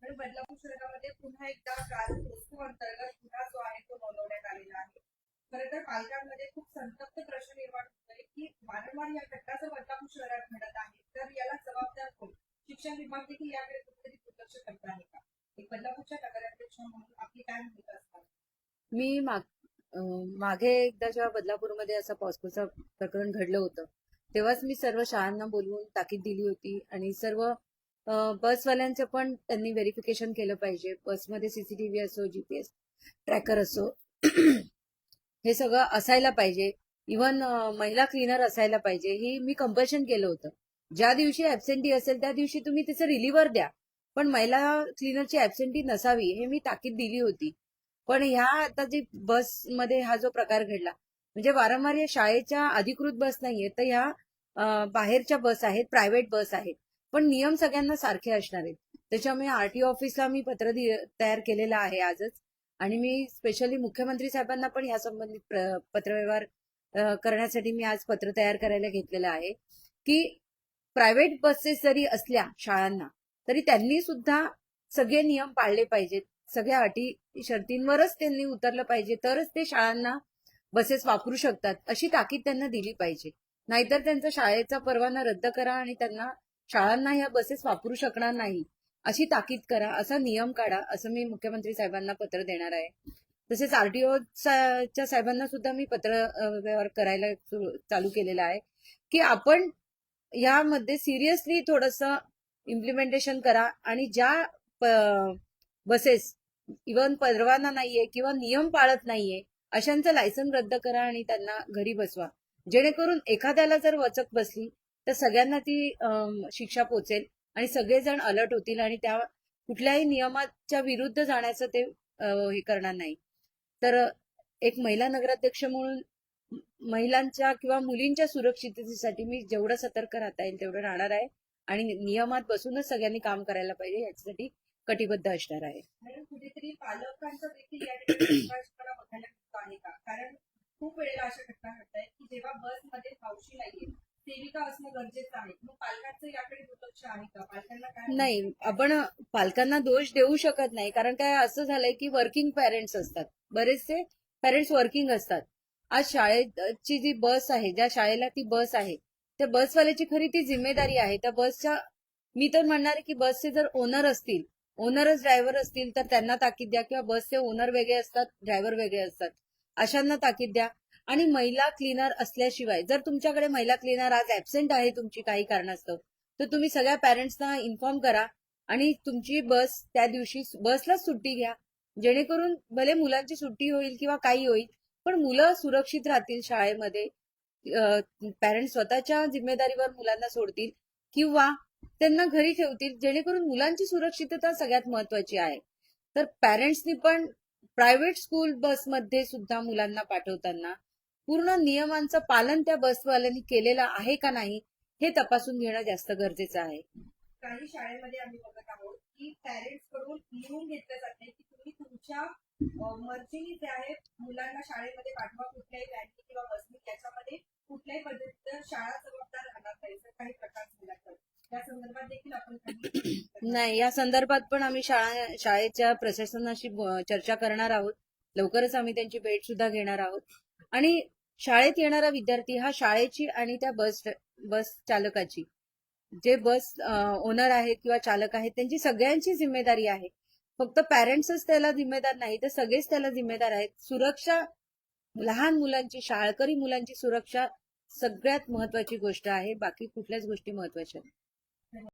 आणि बदलापूर शहरामध्ये पुन्हा एकदा काल पोस्को अंतर्गत गुन्हा जो आहे तो नोंदवण्यात आलेला आहे. खरं तर पालकांमध्ये खूप संतप्त प्रश्न निर्माण होतोय की वारंवार या घटना जर बदलापूर शहरात घडत आहे तर याला जबाबदार कोण? शिक्षण विभाग देखील याकडे कुठेतरी दुर्लक्ष करत आहे का? एक बदलापूरच्या नगराध्यक्ष म्हणून आपली काय भूमिका असणार? मी मागे एकदा जेव्हा बदलापूरमध्ये असं पॉस्कोचं प्रकरण घडलं होतं तेव्हाच मी सर्व शाळांना बोलवून ताकीद दिली होती आणि सर्व बसवाल्यांचं पण त्यांनी व्हेरिफिकेशन केलं पाहिजे. बसमध्ये सीसीटीव्ही असो, जीपीएस ट्रॅकर असो, हे सगळं असायला पाहिजे. इव्हन महिला क्लीनर असायला पाहिजे. ही मी कंपल्शन केलं होतं. ज्या दिवशी ऍबसेंटी असेल त्या दिवशी तुम्ही त्याचं रिलीव्हर द्या, पण महिला क्लीनरची ऍबसेंटी नसावी हे मी ताकीद दिली होती. पण ह्या आता जी बसमध्ये हा जो प्रकार घडला, म्हणजे वारंवार या शाळेच्या अधिकृत बस नाहीये तर ह्या बाहेरच्या बस आहेत, प्रायव्हेट बस आहेत, पण नियम सगळ्यांना सारखे असणार आहेत. त्याच्यामुळे आरटीओ ऑफिसला मी पत्र तयार केलेलं आहे आजच, आणि मी स्पेशली मुख्यमंत्री साहेबांना पण या संबंधित पत्रव्यवहार करण्यासाठी मी आज पत्र तयार करायला घेतलेलं आहे की प्रायव्हेट बसेस जरी असल्या शाळांना तरी त्यांनी सुद्धा सगळे नियम पाळले पाहिजेत. सगळ्या अटी शर्तींवरच त्यांनी उतरलं पाहिजे, तरच ते शाळांना बसेस वापरू शकतात अशी ताकीद त्यांना दिली पाहिजे. नाहीतर त्यांचा शाळेचा परवाना रद्द करा आणि त्यांना शाळांना ह्या बसेस वापरू शकणार नाही अशी ताकीद करा, असा नियम काढा, असं मी मुख्यमंत्री साहेबांना पत्र देणार आहे. तसेच आरटीओच्या साहेबांना सुद्धा मी पत्र व्यवहार करायला चालू केलेला आहे की आपण यामध्ये सिरियसली थोडस इम्प्लिमेंटेशन करा आणि ज्या बसेस इव्हन परवाना नाहीये किंवा नियम पाळत नाहीये अशांचं लायसन रद्द करा आणि त्यांना घरी बसवा, जेणेकरून एखाद्याला जर वचक बसली तर सगळ्यांना ती शिक्षा पोचेल आणि सगळेजण अलर्ट होतील आणि त्या कुठल्याही नियमाच्या विरुद्ध जाण्याचं ते हे करणार नाही. तर एक महिला नगराध्यक्ष म्हणून महिलांच्या किंवा मुलींच्या सुरक्षिततेसाठी मी जेवढं सतर्क राहता येईल तेवढं राहणार आहे आणि नियमात बसूनच सगळ्यांनी काम करायला पाहिजे याच्यासाठी कटिबद्ध असणार आहे. कुठेतरी पालकांचा देखील या ठिकाणी बघायला मिळतो आहे का? कारण खूप वेळेला अशा घटना घडत आहेत की जेव्हा बसमध्ये मावशी नाहीये, सेविका असणं गरजेचं आहे, मग पालकांचं याकडे दुर्लक्ष आहे का? पालकांना काय? नाही, आपण पालकांना दोष देऊ शकत नाही, कारण काय असं झालंय की वर्किंग पेरेंट्स असतात, बरेचसे पेरेंट्स वर्किंग असतात. आज शाळेची जी बस आहे, ज्या शाळेला ती बस आहे त्या बसवाल्याची खरी ती जिम्मेदारी आहे. त्या बसच्या मी तर म्हणणार की बसचे जर ओनर असतील, ओनरच ड्रायव्हर असतील तर त्यांना ताकीद द्या, किंवा बसचे ओनर वेगळे असतात, ड्रायव्हर वेगळे असतात, अशांना ताकीद द्या. आणि महिला क्लीनर असल्याशिवाय जर तुमच्याकडे महिला क्लीनर आज ऍबसेंट आहे तुमची काही कारणास्तव, तर तुम्ही सगळ्या पॅरेंट्सना इन्फॉर्म करा आणि तुमची बस त्या दिवशी बसलाच सुट्टी घ्या, जेणेकरून भले मुलांची सुट्टी होईल किंवा काही होईल पण मुलं सुरक्षित राहतील शाळेमध्ये. पॅरेंट्स स्वतःच्या जिम्मेदारीवर मुलांना सोडतील किंवा त्यांना घरी ठेवतील, जेणेकरून मुलांची सुरक्षितता सगळ्यात महत्वाची आहे. तर पॅरेंट्सनी पण प्रायव्हेट स्कूल बसमध्ये सुद्धा मुलांना पाठवताना पूर्ण नियमांचं पालन त्या बसवाल्यांनी केलेलं आहे का नाही हे तपासून घेणं जास्त गरजेचं आहे. काही शाळेमध्ये आम्ही बघत आहोत की पॅरेंट्स कडून लिहून घेतलं जाते की तुम्ही तुमच्या मर्जीने जे आहे मुलांना शाळेमध्ये पाठवा, कुठल्याही व्हॅननी किंवा बसनी, त्याच्यामध्ये कुठल्याही पद्धतीचं शाळा जबाबदार राहणार नाही. जर काही प्रकार झाला तर या संदर्भात देखील आपण नाही, या संदर्भात पण आम्ही शाळेच्या प्रशासनाशी चर्चा करणार आहोत. लवकरच आम्ही त्यांची भेट सुद्धा घेणार आहोत. आणि शाळेत येणारा विद्यार्थी हा शाळेची आणि त्या बस चालकाची, जे बस ओनर आहेत किंवा चालक आहेत त्यांची सगळ्यांची जिम्मेदारी आहे. फक्त पॅरेंट्सच त्याला जिम्मेदार नाही तर सगळेच त्याला जिम्मेदार आहेत. सुरक्षा, लहान मुलांची, शाळकरी मुलांची सुरक्षा सगळ्यात महत्वाची गोष्ट आहे, बाकी कुठल्याच गोष्टी महत्वाच्या